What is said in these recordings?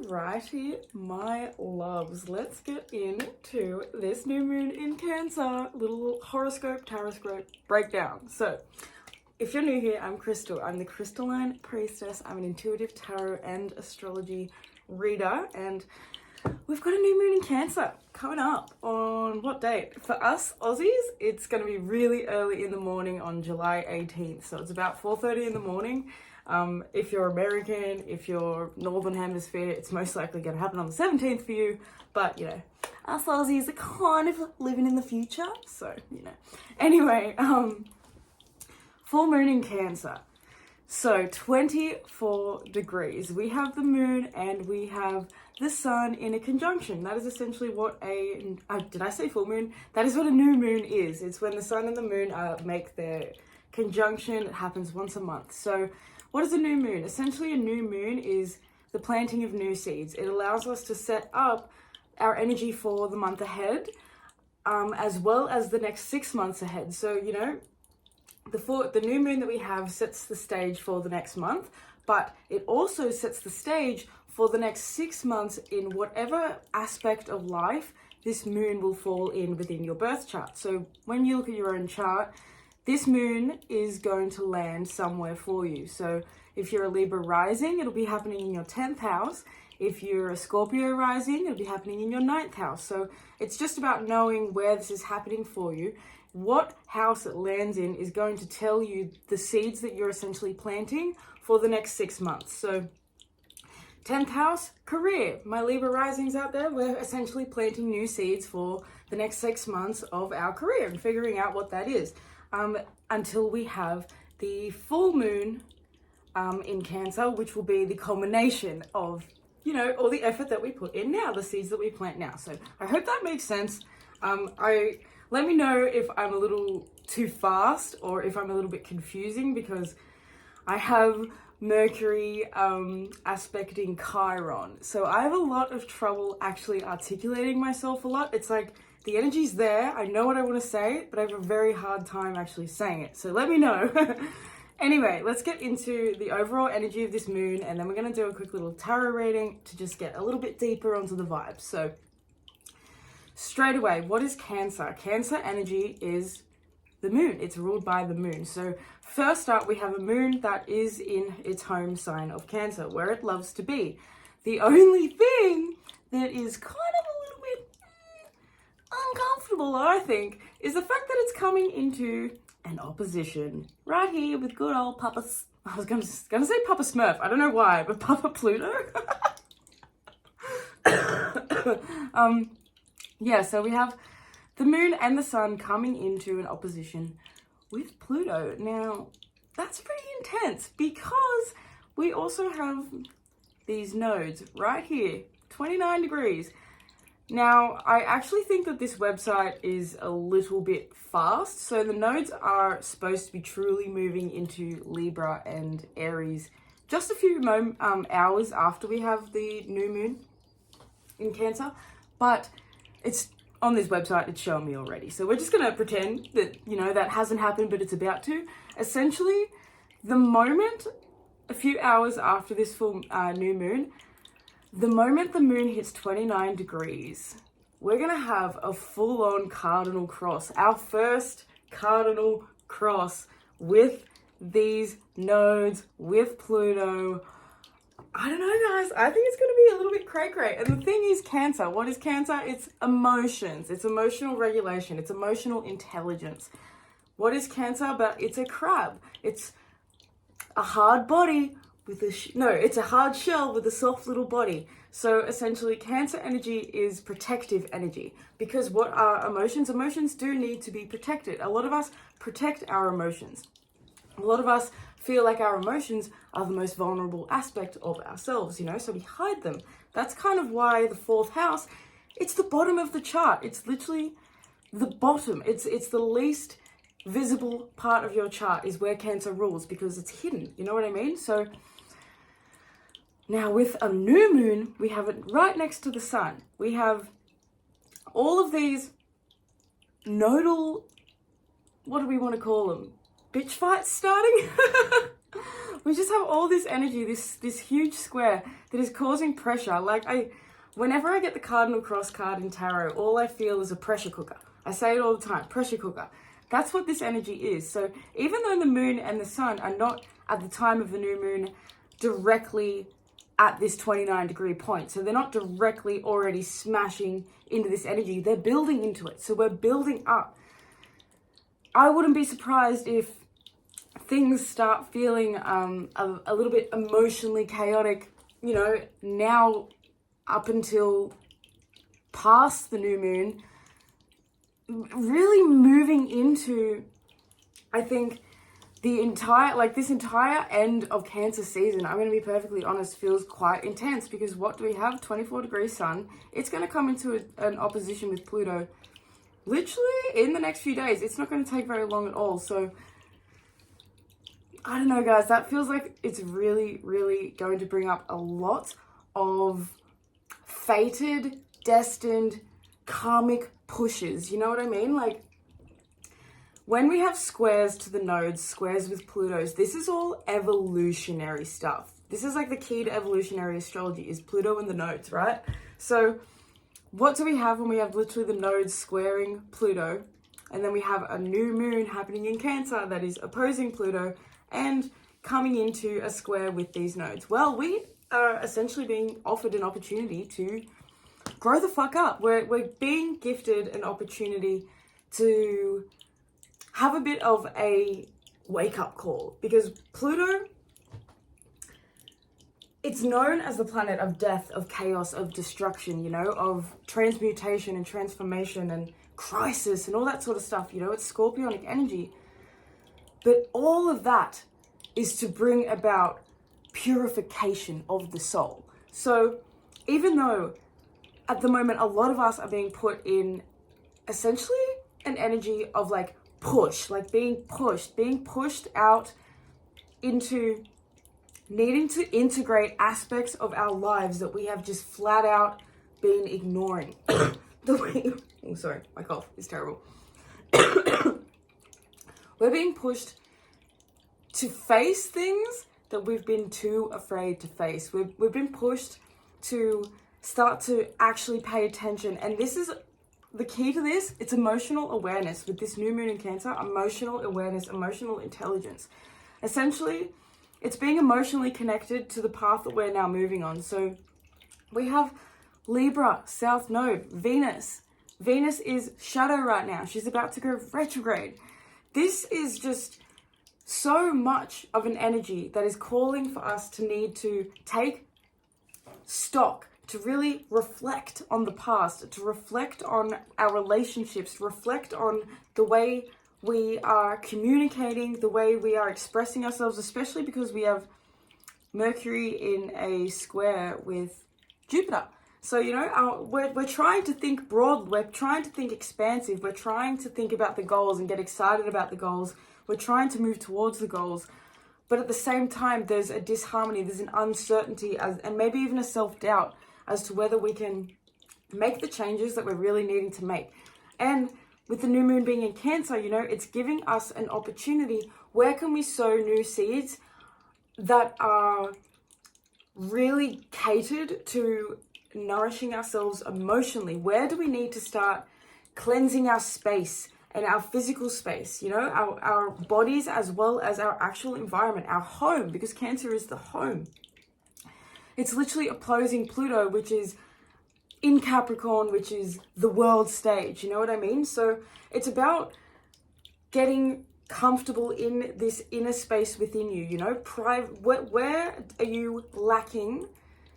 Alrighty, my loves, let's get into this new moon in Cancer, little horoscope, taroscope breakdown. So, if you're new here, I'm Crystal. I'm the crystalline priestess. I'm an intuitive tarot and astrology reader, and we've got a new moon in Cancer coming up on what date? For us Aussies, it's going to be really early in the morning on July 18th. So it's about 4:30 in the morning. If you're American, if you're Northern Hemisphere, it's most likely going to happen on the 17th for you. But, you know, us Aussies are kind of living in the future. So, you know. Anyway, full moon in Cancer. So 24 degrees. We have the moon and we have the sun in a conjunction. That is essentially what did I say full moon? That is what a new moon is. It's when the sun and the moon make their conjunction. It happens once a month. So what is a new moon? Essentially, a new moon is the planting of new seeds. It allows us to set up our energy for the month ahead, as well as the next 6 months ahead. So, you know, the new moon that we have sets the stage for the next month, but it also sets the stage for the next 6 months in whatever aspect of life this moon will fall in within your birth chart. So when you look at your own chart, this moon is going to land somewhere for you. So if you're a Libra rising, it'll be happening in your 10th house. If you're a Scorpio rising, it'll be happening in your 9th house. So it's just about knowing where this is happening for you. What house it lands in is going to tell you the seeds that you're essentially planting for the next 6 months. So 10th house, career. My Libra risings out there, we're essentially planting new seeds for the next 6 months of our career and figuring out what that is. Until we have the full moon in Cancer, which will be the culmination of, you know, all the effort that we put in now, the seeds that we plant now. So I hope that makes sense. Let me know if I'm a little too fast or if I'm a little bit confusing, because I have Mercury aspecting Karron. So I have a lot of trouble actually articulating myself a lot. It's like the energy's there, I know what I want to say, but I have a very hard time actually saying it. So let me know. Anyway, let's get into the overall energy of this moon, and then we're going to do a quick little tarot reading to just get a little bit deeper onto the vibes. So straight away, what is Cancer? Cancer energy is the moon. It's ruled by the moon. So first up, we have a moon that is in its home sign of Cancer, where it loves to be. The only thing that is kind of a little bit uncomfortable, I think, is the fact that it's coming into an opposition right here with good old Papa. I was gonna say Papa Smurf. I don't know why, but Papa Pluto. Yeah, so we have the moon and the sun coming into an opposition with Pluto. Now, that's pretty intense because we also have these nodes right here, 29 degrees. Now, I actually think that this website is a little bit fast. So the nodes are supposed to be truly moving into Libra and Aries just a few hours after we have the new moon in Cancer. But it's on this website, it's showing me already. So we're just going to pretend that, you know, that hasn't happened, but it's about to. Essentially, the moment, a few hours after this full new moon, the moment the moon hits 29 degrees, we're going to have a full-on cardinal cross. Our first cardinal cross with these nodes, with Pluto. I don't know, guys. I think it's going to be a little bit cray-cray. And the thing is, Cancer. What is Cancer? It's emotions. It's emotional regulation. It's emotional intelligence. What is Cancer? But it's a crab. It's a hard body with it's a hard shell with a soft little body. So essentially, Cancer energy is protective energy, because what are emotions? Emotions do need to be protected. A lot of us protect our emotions. A lot of us feel like our emotions are the most vulnerable aspect of ourselves, you know, so we hide them. That's kind of why the 4th house, it's the bottom of the chart. It's literally the bottom. It's the least visible part of your chart is where Cancer rules, because it's hidden. You know what I mean? So now with a new moon, we have it right next to the sun. We have all of these nodal, what do we want to call them? Bitch fights starting? we just have all this energy, this huge square that is causing pressure. Like whenever I get the Cardinal Cross card in tarot, all I feel is a pressure cooker. I say it all the time, pressure cooker. That's what this energy is. So even though the moon and the sun are not at the time of the new moon directly at this 29-degree point, so they're not directly already smashing into this energy, they're building into it. So we're building up. I wouldn't be surprised if things start feeling a little bit emotionally chaotic, you know, now up until past the new moon, really moving into, I think, the entire, like this entire end of Cancer season, I'm going to be perfectly honest, feels quite intense, because what do we have? 24 degree sun. It's going to come into an opposition with Pluto literally in the next few days. It's not going to take very long at all. So I don't know, guys, that feels like it's really, really going to bring up a lot of fated, destined, karmic pushes. You know what I mean? Like, when we have squares to the nodes, squares with Plutos, this is all evolutionary stuff. This is like the key to evolutionary astrology, is Pluto and the nodes, right? So what do we have when we have literally the nodes squaring Pluto, and then we have a new moon happening in Cancer that is opposing Pluto and coming into a square with these nodes? Well, we are essentially being offered an opportunity to grow the fuck up. We're being gifted an opportunity to have a bit of a wake-up call, because Pluto, it's known as the planet of death, of chaos, of destruction, you know, of transmutation and transformation and crisis and all that sort of stuff, you know. It's scorpionic energy. But all of that is to bring about purification of the soul. So even though at the moment a lot of us are being put in essentially an energy of like push, like being pushed out into needing to integrate aspects of our lives that we have just flat out been ignoring. Oh, sorry, my cough is terrible. We're being pushed to face things that we've been too afraid to face. We've been pushed to start to actually pay attention. And this is the key to this. It's emotional awareness. With this new moon in Cancer, emotional awareness, emotional intelligence. Essentially, it's being emotionally connected to the path that we're now moving on. So we have Libra, South Node, Venus. Venus is shadow right now. She's about to go retrograde. This is just so much of an energy that is calling for us to need to take stock, to really reflect on the past, to reflect on our relationships, to reflect on the way we are communicating, the way we are expressing ourselves, especially because we have Mercury in a square with Jupiter. So, you know, we're trying to think broad, we're trying to think expansive, we're trying to think about the goals and get excited about the goals, we're trying to move towards the goals. But at the same time, there's a disharmony, there's an uncertainty, and maybe even a self-doubt as to whether we can make the changes that we're really needing to make. And with the new moon being in Cancer, you know, it's giving us an opportunity. Where can we sow new seeds that are really catered to nourishing ourselves emotionally? Where do we need to start cleansing our space and our physical space, you know, our bodies as well as our actual environment, our home, because Cancer is the home. It's literally opposing Pluto, which is in Capricorn, which is the world stage, you know what I mean? So it's about getting comfortable in this inner space within you, you know, where are you lacking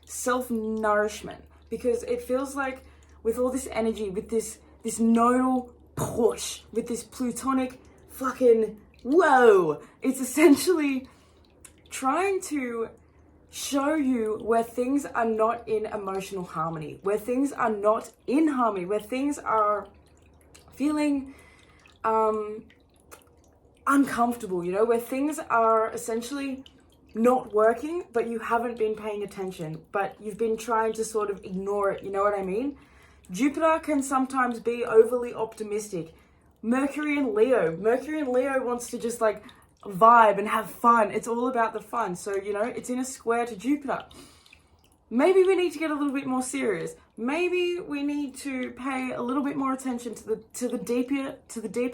self-nourishment? Because it feels like with all this energy, with this nodal push, with this plutonic fucking whoa, it's essentially trying to show you where things are not in emotional harmony, where things are not in harmony, where things are feeling uncomfortable, you know, where things are essentially not working, but you haven't been paying attention, but you've been trying to sort of ignore it, you know what I mean? Jupiter can sometimes be overly optimistic. Mercury in Leo wants to just like vibe and have fun. It's all about the fun. So, you know, it's in a square to Jupiter. Maybe we need to get a little bit more serious. Maybe we need to pay a little bit more attention to the deeper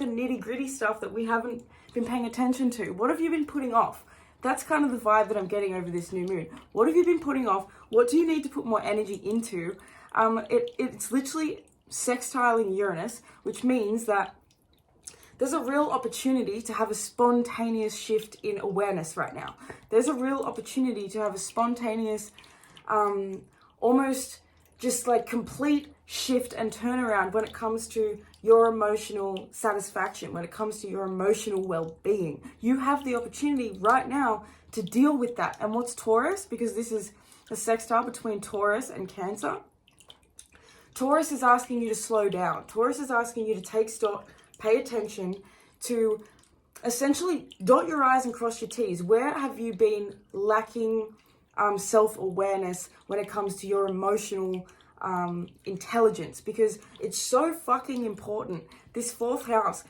nitty-gritty stuff that we haven't been paying attention to. What have you been putting off? That's kind of the vibe that I'm getting over this new moon. What have you been putting off? What do you need to put more energy into? It's literally sextiling Uranus, which means that there's a real opportunity to have a spontaneous shift in awareness right now. There's a real opportunity to have a spontaneous, almost just like complete shift and turnaround when it comes to your emotional satisfaction, when it comes to your emotional well-being. You have the opportunity right now to deal with that. And what's Taurus? Because this is a sextile between Taurus and Cancer. Taurus is asking you to slow down. Taurus is asking you to take stock, pay attention, to essentially dot your I's and cross your T's. Where have you been lacking self-awareness when it comes to your emotional intelligence? Because it's so fucking important. This 4th house,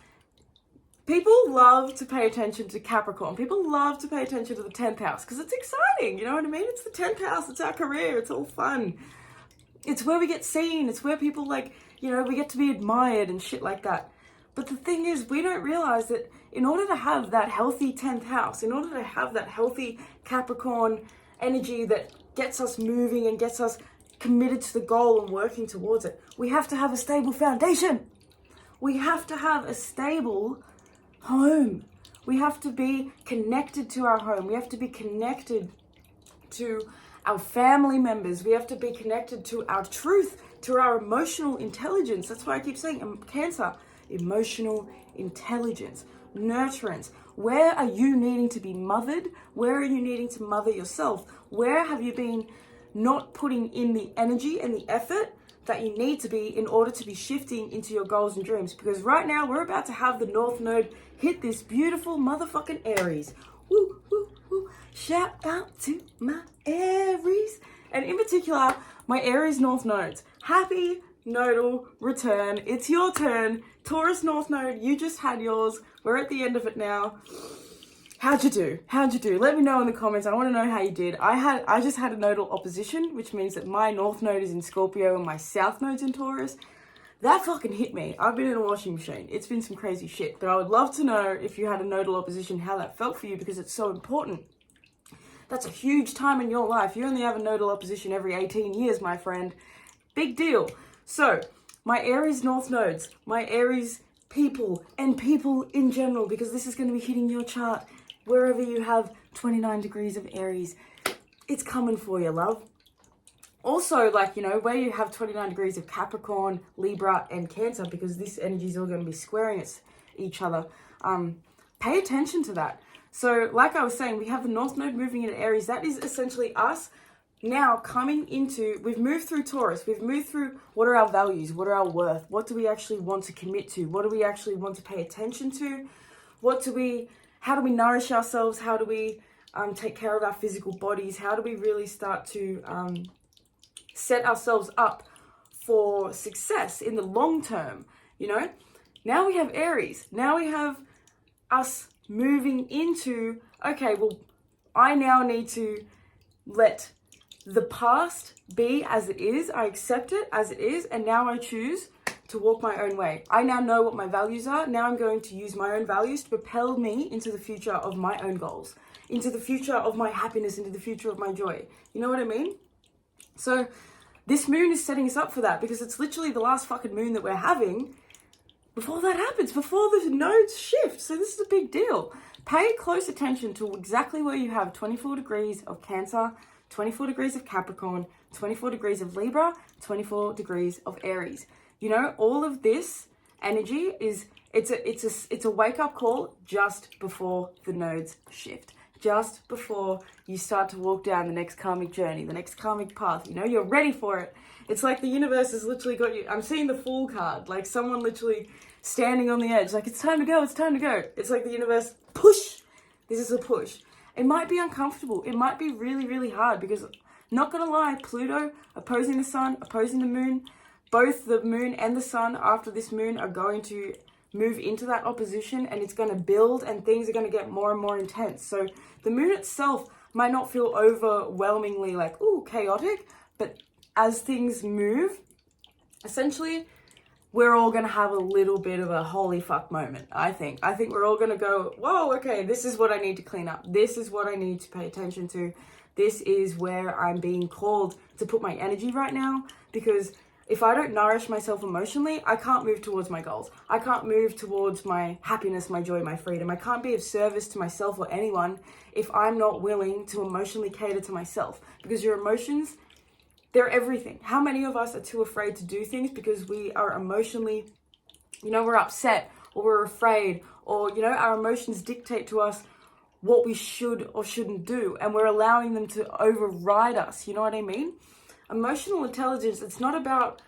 people love to pay attention to Capricorn. People love to pay attention to the 10th house because it's exciting. You know what I mean? It's the 10th house. It's our career. It's all fun. It's where we get seen. It's where people like, you know, we get to be admired and shit like that. But the thing is, we don't realize that in order to have that healthy 10th house, in order to have that healthy Capricorn energy that gets us moving and gets us committed to the goal and working towards it, we have to have a stable foundation. We have to have a stable home. We have to be connected to our home. We have to be connected to our family members. We have to be connected to our truth, to our emotional intelligence. That's why I keep saying Cancer, emotional intelligence, nurturance. Where are you needing to be mothered? Where are you needing to mother yourself? Where have you been not putting in the energy and the effort that you need to be in order to be shifting into your goals and dreams? Because right now we're about to have the North Node hit this beautiful motherfucking Aries. Woo, woo, woo. Shout out to my Aries. And in particular, my Aries North Nodes. Happy Nodal return. It's your turn. Taurus North Node, you just had yours. We're at the end of it now. How'd you do? How'd you do? Let me know in the comments. I want to know how you did. I just had a nodal opposition, which means that my North Node is in Scorpio and my South Node's in Taurus. That fucking hit me. I've been in a washing machine. It's been some crazy shit. But I would love to know if you had a nodal opposition, how that felt for you, because it's so important. That's a huge time in your life. You only have a nodal opposition every 18 years, my friend. Big deal. So, my Aries North Nodes, my Aries people, and people in general, because this is going to be hitting your chart wherever you have 29 degrees of Aries. It's coming for you, love. Also, like, you know, where you have 29 degrees of Capricorn, Libra, and Cancer, because this energy is all going to be squaring each other, pay attention to that. So, like I was saying, we have the North Node moving into Aries. That is essentially us now coming into, we've moved through Taurus, we've moved through what are our values, what are our worth, what do we actually want to commit to, what do we actually want to pay attention to, how do we nourish ourselves, how do we take care of our physical bodies, how do we really start to set ourselves up for success in the long term, you know? Now we have Aries, now we have us moving into, okay, well, I now need to let the past be as it is. I accept it as it is, and now I choose to walk my own way. I now know what my values are. Now I'm going to use my own values to propel me into the future of my own goals, into the future of my happiness, into the future of my joy. You know what I mean? So this moon is setting us up for that, because it's literally the last fucking moon that we're having before that happens, before the nodes shift. So this is a big deal. Pay close attention to exactly where you have 24 degrees of Cancer, 24 degrees of Capricorn, 24 degrees of Libra, 24 degrees of Aries. You know, all of this energy is, it's a wake-up call just before the nodes shift. Just before you start to walk down the next karmic journey, the next karmic path. You know, you're ready for it. It's like the universe has literally got you. I'm seeing the Fool card, like someone literally standing on the edge, like, it's time to go, it's time to go. It's like the universe, push. This is a push. It might be uncomfortable. It might be really, really hard, because, not gonna lie, Pluto opposing the sun, opposing the moon, both the moon and the sun after this moon are going to move into that opposition, and it's going to build, and things are going to get more and more intense. So the moon itself might not feel overwhelmingly like, ooh, chaotic, but as things move, essentially, we're all going to have a little bit of a holy fuck moment, I think. I think we're all going to go, whoa, okay, this is what I need to clean up. This is what I need to pay attention to. This is where I'm being called to put my energy right now, because if I don't nourish myself emotionally, I can't move towards my goals. I can't move towards my happiness, my joy, my freedom. I can't be of service to myself or anyone if I'm not willing to emotionally cater to myself, because your emotions, they're everything. How many of us are too afraid to do things because we are emotionally, we're upset or we're afraid, or, our emotions dictate to us what we should or shouldn't do, and we're allowing them to override us. You know what I mean? Emotional intelligence, it's not about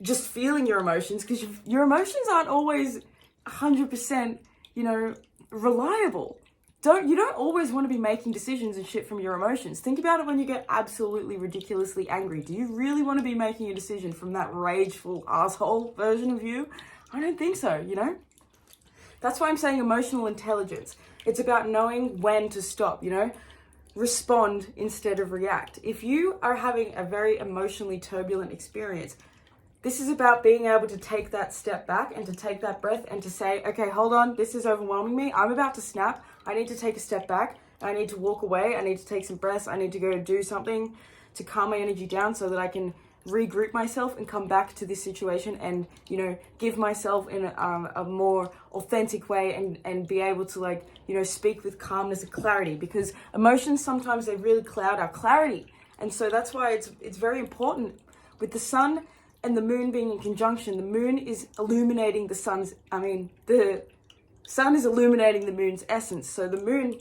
just feeling your emotions, because your emotions aren't always 100%, reliable. You don't always want to be making decisions and shit from your emotions. Think about it when you get absolutely ridiculously angry. Do you really want to be making a decision from that rageful asshole version of you? I don't think so, That's why I'm saying emotional intelligence. It's about knowing when to stop, respond instead of react. If you are having a very emotionally turbulent experience, this is about being able to take that step back and to take that breath and to say, okay, hold on, this is overwhelming me. I'm about to snap. I need to take a step back. I need to walk away. I need to take some breaths. I need to go do something to calm my energy down so that I can regroup myself and come back to this situation and, give myself in a more authentic way and be able to speak with calmness and clarity, because emotions sometimes they really cloud our clarity. And so that's why it's very important with the sun and the moon being in conjunction. The moon is illuminating the sun is illuminating the moon's essence. So the moon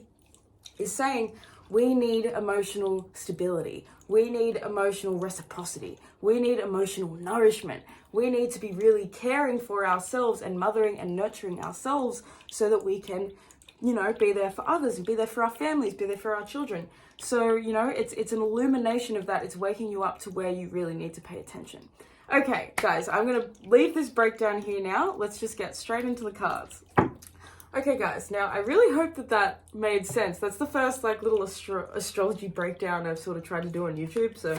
is saying we need emotional stability. We need emotional reciprocity. We need emotional nourishment. We need to be really caring for ourselves and mothering and nurturing ourselves so that we can, be there for others and be there for our families, be there for our children. So, it's an illumination of that. It's waking you up to where you really need to pay attention. Okay, guys, I'm going to leave this breakdown here now. Let's just get straight into the cards. Okay, guys, now I really hope that made sense. That's the first little astrology breakdown I've sort of tried to do on YouTube, so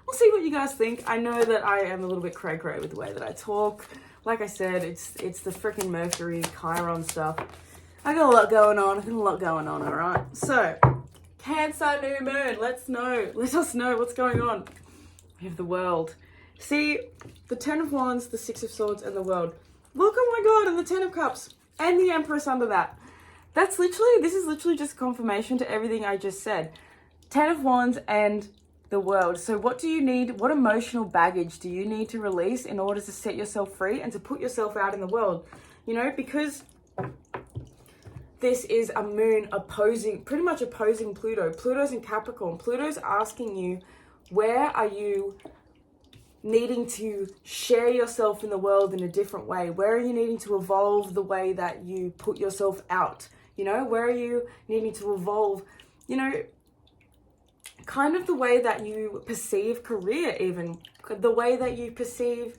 we'll see what you guys think. I know that I am a little bit cray-cray with the way that I talk. Like I said, it's the freaking Mercury, Karron stuff. I got a lot going on, alright? So, Cancer new moon, let us know what's going on. We have the World. See, the Ten of Wands, the Six of Swords, and the World. Look, oh my god, and the Ten of Cups. And the Empress under that. This is literally just confirmation to everything I just said. Ten of Wands and the World. So what do you need? What emotional baggage do you need to release in order to set yourself free and to put yourself out in the world? Because this is a moon pretty much opposing Pluto. Pluto's in Capricorn. Pluto's asking you, where are you needing to share yourself in the world in a different way? Where are you needing to evolve the way that you put yourself out? Where are you needing to evolve, kind of the way that you perceive career, even the way that you perceive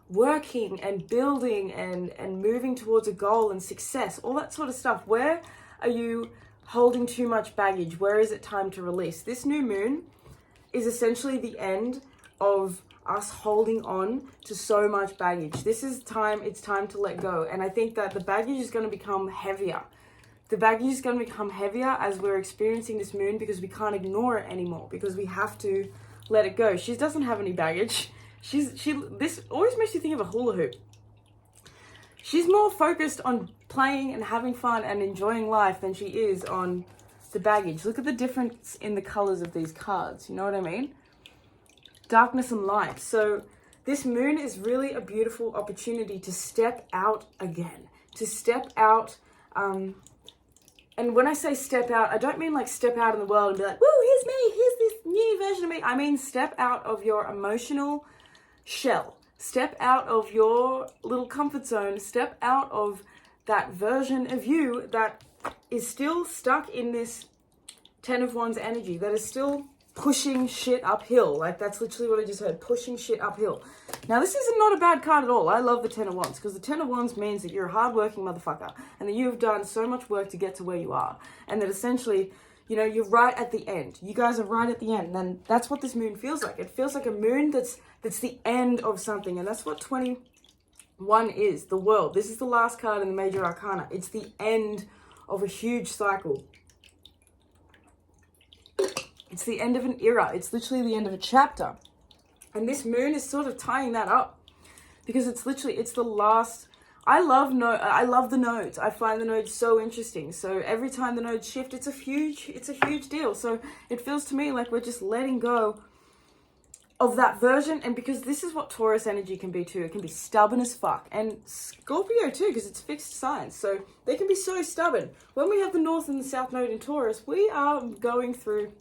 working and building and moving towards a goal and success, all that sort of stuff. Where are you holding too much baggage? Where is it time to release? This new moon is essentially the end of us holding on to so much baggage. It's time to let go. And I think that the baggage is going to become heavier. The baggage is going to become heavier as we're experiencing this moon, because we can't ignore it anymore, because we have to let it go. She doesn't have any baggage. This always makes you think of a hula hoop. She's more focused on playing and having fun and enjoying life than she is on the baggage. Look at the difference in the colors of these cards. You know what I mean? Darkness and light. So this moon is really a beautiful opportunity to step out again, to step out. And when I say step out, I don't mean step out in the world and be like, woo, here's me, here's this new version of me. I mean, step out of your emotional shell. Step out of your little comfort zone. Step out of that version of you that is still stuck in this Ten of Wands energy, that is still pushing shit uphill. Like, that's literally what I just heard, pushing shit uphill. Now, this is not a bad card at all. I love the Ten of Wands, because the Ten of Wands means that you're a hardworking motherfucker, and that you've done so much work to get to where you are, and that essentially, you know, you're right at the end. You guys are right at the end, and that's what this moon feels like. It feels like a moon that's the end of something, and that's what 21 is, the World. This is the last card in the Major Arcana. It's the end of a huge cycle. It's the end of an era. It's literally the end of a chapter. And this moon is sort of tying that up, because it's literally, it's the last. I love the nodes. I find the nodes so interesting. So every time the nodes shift, it's a huge deal. So it feels to me like we're just letting go of that version. And because this is what Taurus energy can be too. It can be stubborn as fuck. And Scorpio too, because it's fixed signs. So they can be so stubborn. When we have the North and the South node in Taurus, we are going through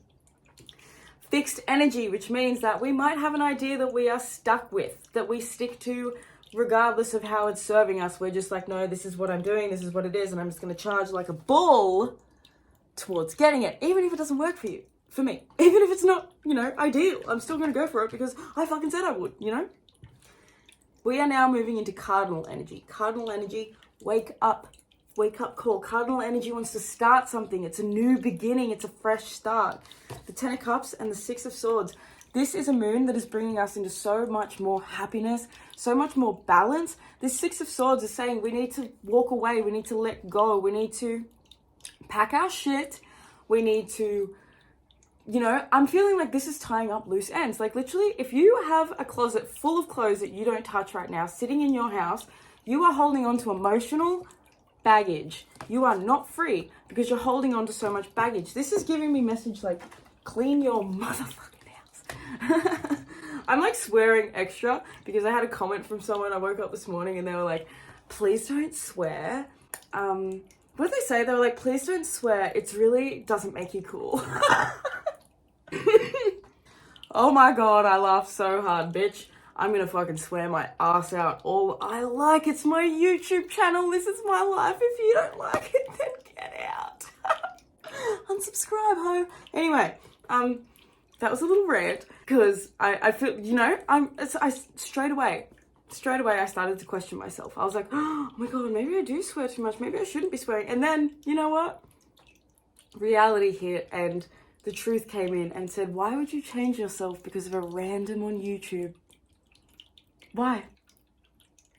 fixed energy, which means that we might have an idea that we are stuck with, that we stick to regardless of how it's serving us. We're just like, no, this is what I'm doing, this is what it is, and I'm just going to charge like a bull towards getting it, even if it doesn't work for you, for me. Even if it's not, you know, ideal, I'm still going to go for it because I fucking said I would, you know? We are now moving into cardinal energy. Cardinal energy, wake up call. Cardinal energy wants to start something. It's a new beginning. It's a fresh start. The Ten of Cups and the Six of Swords. This is a moon that is bringing us into so much more happiness, so much more balance. This Six of Swords is saying we need to walk away. We need to let go. We need to pack our shit. We need to, you know, I'm feeling like this is tying up loose ends. Like literally, if you have a closet full of clothes that you don't touch right now, sitting in your house, you are holding on to emotional baggage. You are not free because you're holding on to so much baggage. This is giving me message like, clean your motherfucking house. I'm like swearing extra because I had a comment from someone. I woke up this morning and they were like, please don't swear. What did they say? They were like, please don't swear. It really doesn't make you cool. Oh my God, I laughed so hard, bitch. I'm gonna fucking swear my ass out all I like. It's my YouTube channel. This is my life. If you don't like it, then get out. Unsubscribe, ho. Anyway, that was a little rant because I feel, you know, straight away I started to question myself. I was like, oh my God, maybe I do swear too much. Maybe I shouldn't be swearing. And then, you know what? Reality hit and the truth came in and said, why would you change yourself because of a random on YouTube? Why?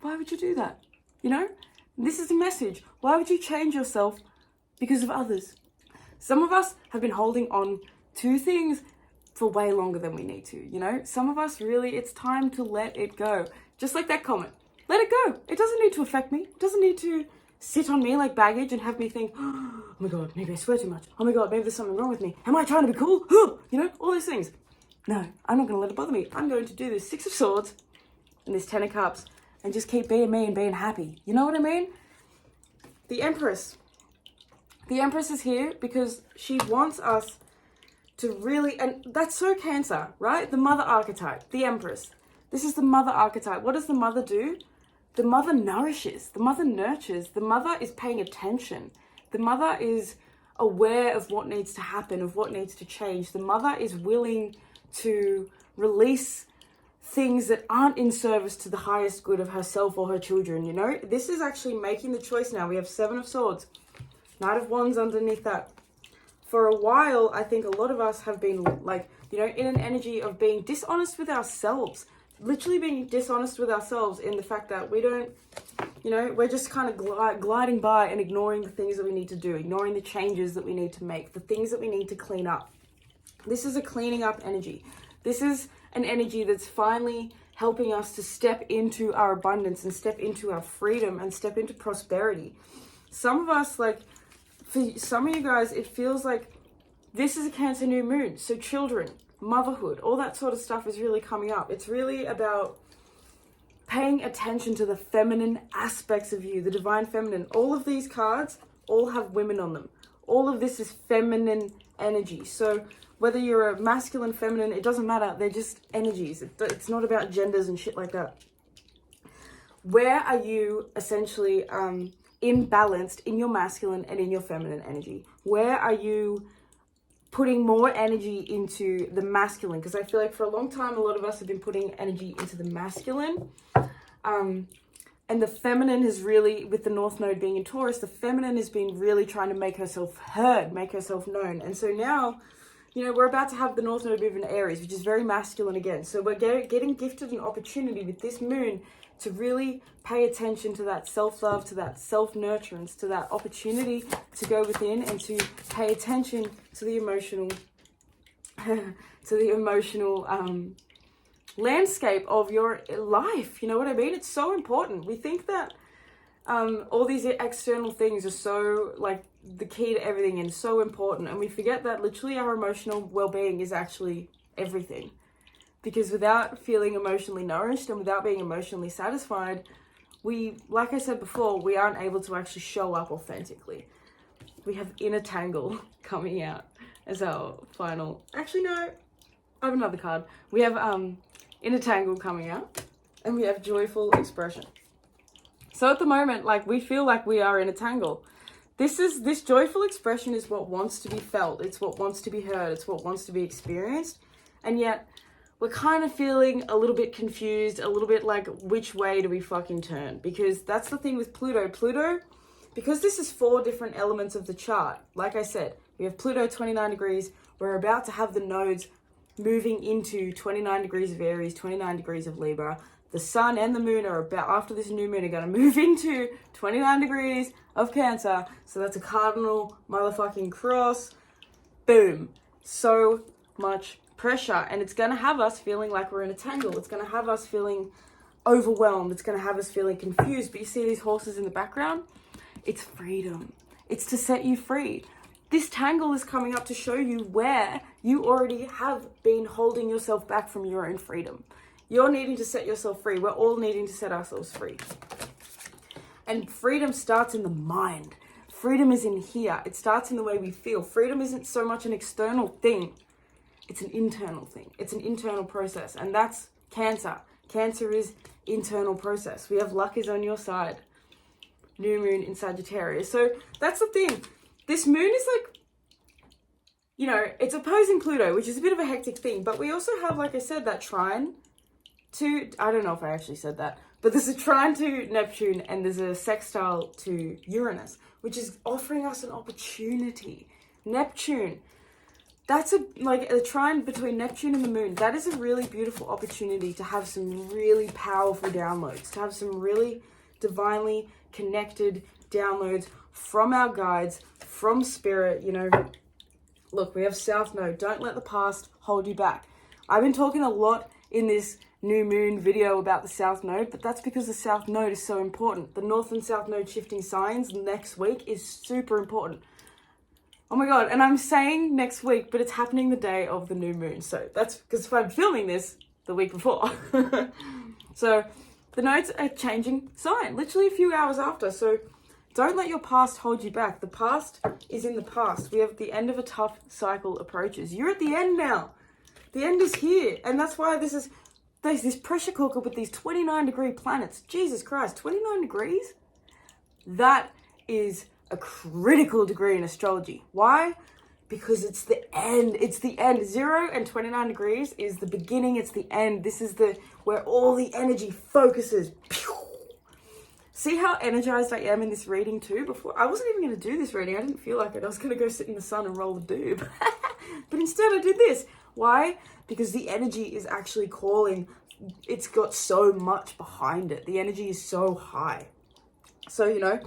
Why would you do that? You know, this is the message. Why would you change yourself because of others? Some of us have been holding on to things for way longer than we need to, you know? Some of us really, it's time to let it go. Just like that comment. Let it go. It doesn't need to affect me. It doesn't need to sit on me like baggage and have me think, oh my God, maybe I swear too much. Oh my God, maybe there's something wrong with me. Am I trying to be cool? You know, all those things. No, I'm not going to let it bother me. I'm going to do this Six of Swords and this Ten of Cups and just keep being me and being happy. You know what I mean? The Empress. The Empress is here because she wants us to really, and that's so Cancer, right? The mother archetype, the Empress. This is the mother archetype. What does the mother do? The mother nourishes, the mother nurtures, the mother is paying attention. The mother is aware of what needs to happen, of what needs to change. The mother is willing to release things that aren't in service to the highest good of herself or her children, you know? This is actually making the choice now. We have Seven of Swords, Knight of Wands underneath that. For a while, I think a lot of us have been like, you know, in an energy of being dishonest with ourselves. Literally being dishonest with ourselves in the fact that we don't, you know, we're just kind of gliding by and ignoring the things that we need to do, ignoring the changes that we need to make, the things that we need to clean up. This is a cleaning up energy. This is an energy that's finally helping us to step into our abundance and step into our freedom and step into prosperity. Some of us, like, for some of you guys, it feels like this is a Cancer new moon. So children, motherhood, all that sort of stuff is really coming up. It's really about paying attention to the feminine aspects of you, the divine feminine. All of these cards all have women on them. All of this is feminine energy. So whether you're a masculine, feminine, it doesn't matter. They're just energies. It's not about genders and shit like that. Where are you essentially imbalanced in your masculine and in your feminine energy? Where are you putting more energy into the masculine, because I feel like for a long time, a lot of us have been putting energy into the masculine. And the feminine has really, with the North Node being in Taurus, the feminine has been really trying to make herself heard, make herself known. And so now, you know, we're about to have the North Node move in Aries, which is very masculine again. So we're getting gifted an opportunity with this moon to really pay attention to that self-love, to that self-nurturance, to that opportunity to go within and to pay attention to the emotional, landscape of your life. You know what I mean? It's so important. We think that all these external things are so like the key to everything and so important, and we forget that literally our emotional well-being is actually everything. Because without feeling emotionally nourished and without being emotionally satisfied, we, like I said before, we aren't able to actually show up authentically. We have inner tangle coming out as our final, actually no, I have another card. We have inner tangle coming out, and we have joyful expression. So at the moment, like, we feel like we are in a tangle. This joyful expression is what wants to be felt. It's what wants to be heard. It's what wants to be experienced. And yet we're kind of feeling a little bit confused, a little bit like, which way do we fucking turn? Because that's the thing with Pluto. Pluto, because this is 4 different elements of the chart. Like I said, we have Pluto 29 degrees. We're about to have the nodes moving into 29 degrees of Aries, 29 degrees of Libra. The sun and the moon are about, after this new moon, are going to move into 29 degrees of Cancer. So that's a cardinal motherfucking cross. Boom. So much pressure. And it's going to have us feeling like we're in a tangle. It's going to have us feeling overwhelmed. It's going to have us feeling confused. But you see these horses in the background? It's freedom. It's to set you free. This tangle is coming up to show you where you already have been holding yourself back from your own freedom. You're needing to set yourself free. We're all needing to set ourselves free. And freedom starts in the mind. Freedom is in here. It starts in the way we feel. Freedom isn't so much an external thing. It's an internal thing. It's an internal process. And that's Cancer. Cancer is internal process. We have luck is on your side. New moon in Sagittarius. So that's the thing. This moon is like, you know, it's opposing Pluto, which is a bit of a hectic thing. But we also have, like I said, that trine to, I don't know if I actually said that, but there's a trine to Neptune and there's a sextile to Uranus, which is offering us an opportunity. Neptune, that's a trine between Neptune and the moon. That is a really beautiful opportunity to have some really powerful downloads, to have some really divinely connected downloads from our guides, from spirit. You know, look, we have South Node. Don't let the past hold you back. I've been talking a lot in this new moon video about the South Node, but that's because the South Node is so important. The North and South Node shifting signs next week is super important. Oh my God, and I'm saying next week, but it's happening the day of the new moon. So that's because if I'm filming this the week before. So the nodes are changing sign, literally a few hours after. So don't let your past hold you back. The past is in the past. We have the end of a tough cycle approaches. You're at the end now. The end is here. And that's why there's this pressure cooker with these 29-degree planets. Jesus Christ, 29 degrees? That is a critical degree in astrology. Why? Because it's the end. It's the end. 0 and 29 degrees is the beginning. It's the end. This is where all the energy focuses. Pew! See how energized I am in this reading too? Before, I wasn't even going to do this reading. I didn't feel like it. I was going to go sit in the sun and roll the doob. But instead I did this. Why? Because the energy is actually calling. It's got so much behind it. The energy is so high. So, you know,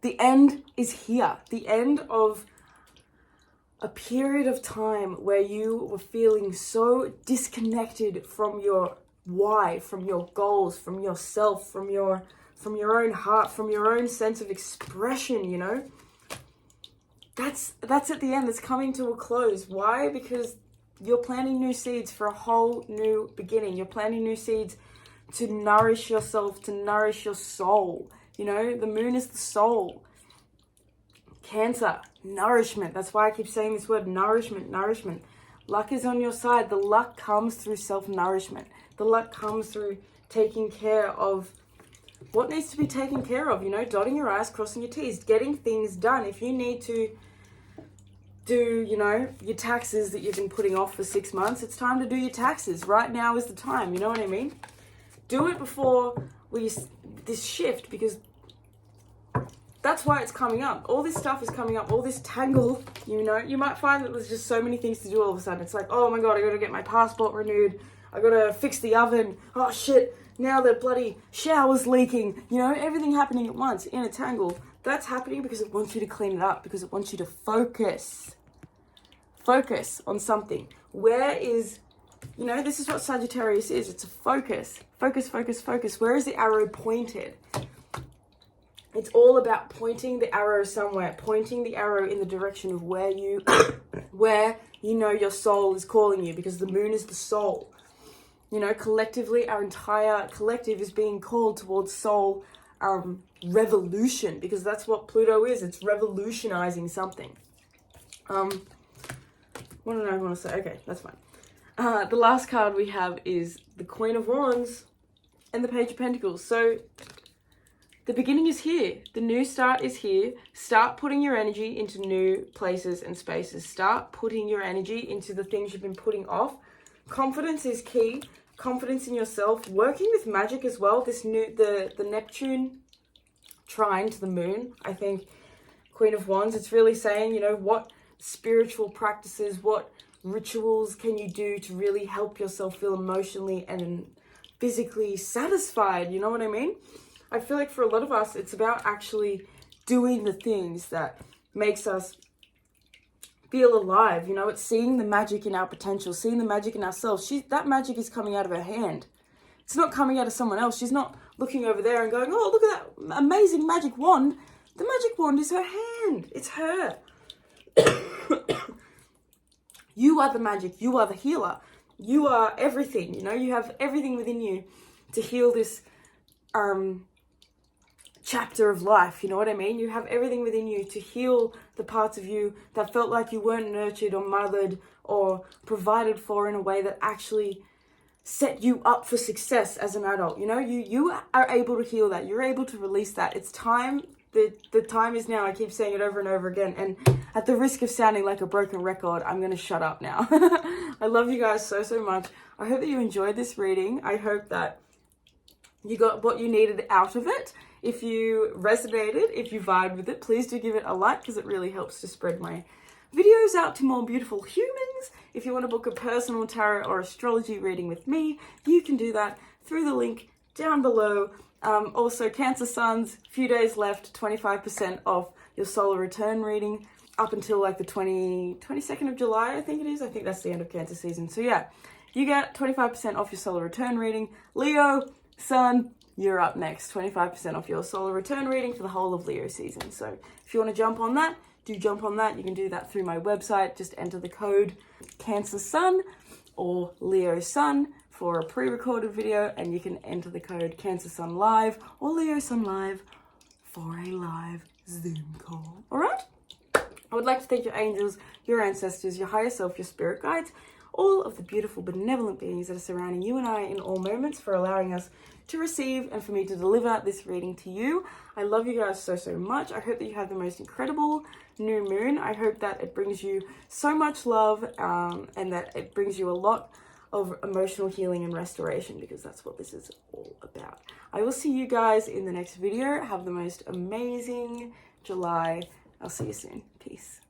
the end is here. The end of a period of time where you were feeling so disconnected from your why, from your goals, from yourself, from your own heart, from your own sense of expression, you know. That's at the end. It's coming to a close. Why? Because you're planting new seeds for a whole new beginning. You're planting new seeds to nourish yourself, to nourish your soul. You know, the moon is the soul. Cancer, nourishment. That's why I keep saying this word, nourishment, nourishment. Luck is on your side. The luck comes through self-nourishment. The luck comes through taking care of what needs to be taken care of, you know, dotting your I's, crossing your T's, getting things done. If you need to do, you know, your taxes that you've been putting off for 6 months. It's time to do your taxes. Right now is the time, you know what I mean? Do it before this shift, because that's why it's coming up. All this stuff is coming up, all this tangle, you know. You might find that there's just so many things to do all of a sudden. It's like, oh my God, I gotta get my passport renewed. I gotta fix the oven. Oh shit, now the bloody shower's leaking. You know, everything happening at once in a tangle. That's happening because it wants you to clean it up, because it wants you to focus. Focus on something. Where is, you know, this is what Sagittarius is. It's a focus. Focus, focus, focus. Where is the arrow pointed? It's all about pointing the arrow somewhere, pointing the arrow in the direction of where you know your soul is calling you, because the moon is the soul. You know, collectively, our entire collective is being called towards soul revolution, because that's what Pluto is. It's revolutionizing something. What did I want to say? Okay, that's fine. The last card we have is the Queen of Wands and the Page of Pentacles. So the beginning is here. The new start is here. Start putting your energy into new places and spaces. Start putting your energy into the things you've been putting off. Confidence is key. Confidence in yourself. Working with magic as well. This new, the Neptune trine to the moon, I think, Queen of Wands, it's really saying, you know, what spiritual practices, what rituals can you do to really help yourself feel emotionally and physically satisfied? You know what I mean? I feel like for a lot of us, it's about actually doing the things that makes us feel alive. You know, it's seeing the magic in our potential, seeing the magic in ourselves. That magic is coming out of her hand. It's not coming out of someone else. She's not looking over there and going, oh, look at that amazing magic wand. The magic wand is her hand. It's her. You are the magic. You are the healer. You are everything. You know, you have everything within you to heal this chapter of life. You know what I mean? You have everything within you to heal the parts of you that felt like you weren't nurtured or mothered or provided for in a way that actually set you up for success as an adult. You know, you are able to heal that. You're able to release that. It's time. The time is now. I keep saying it over and over again. And at the risk of sounding like a broken record, I'm going to shut up now. I love you guys so, so much. I hope that you enjoyed this reading. I hope that you got what you needed out of it. If you resonated, if you vibed with it, please do give it a like, because it really helps to spread my videos out to more beautiful humans. If you want to book a personal tarot or astrology reading with me, you can do that through the link down below. Also, Cancer Suns, few days left, 25% off your solar return reading up until like the 22nd of July, I think it is. I think that's the end of Cancer season. So yeah, you get 25% off your solar return reading. Leo, Sun, you're up next. 25% off your solar return reading for the whole of Leo season. So if you want to jump on that, do jump on that. You can do that through my website. Just enter the code Cancer Sun or Leo Sun for a pre-recorded video, and you can enter the code Cancer Sun Live or Leo Sun Live for a live Zoom call. All right? I would like to thank your angels, your ancestors, your higher self, your spirit guides, all of the beautiful, benevolent beings that are surrounding you and I in all moments, for allowing us to receive and for me to deliver this reading to you. I love you guys so, so much. I hope that you have the most incredible new moon. I hope that it brings you so much love and that it brings you a lot of emotional healing and restoration, because that's what this is all about. I will see you guys in the next video. Have the most amazing July. I'll see you soon. Peace.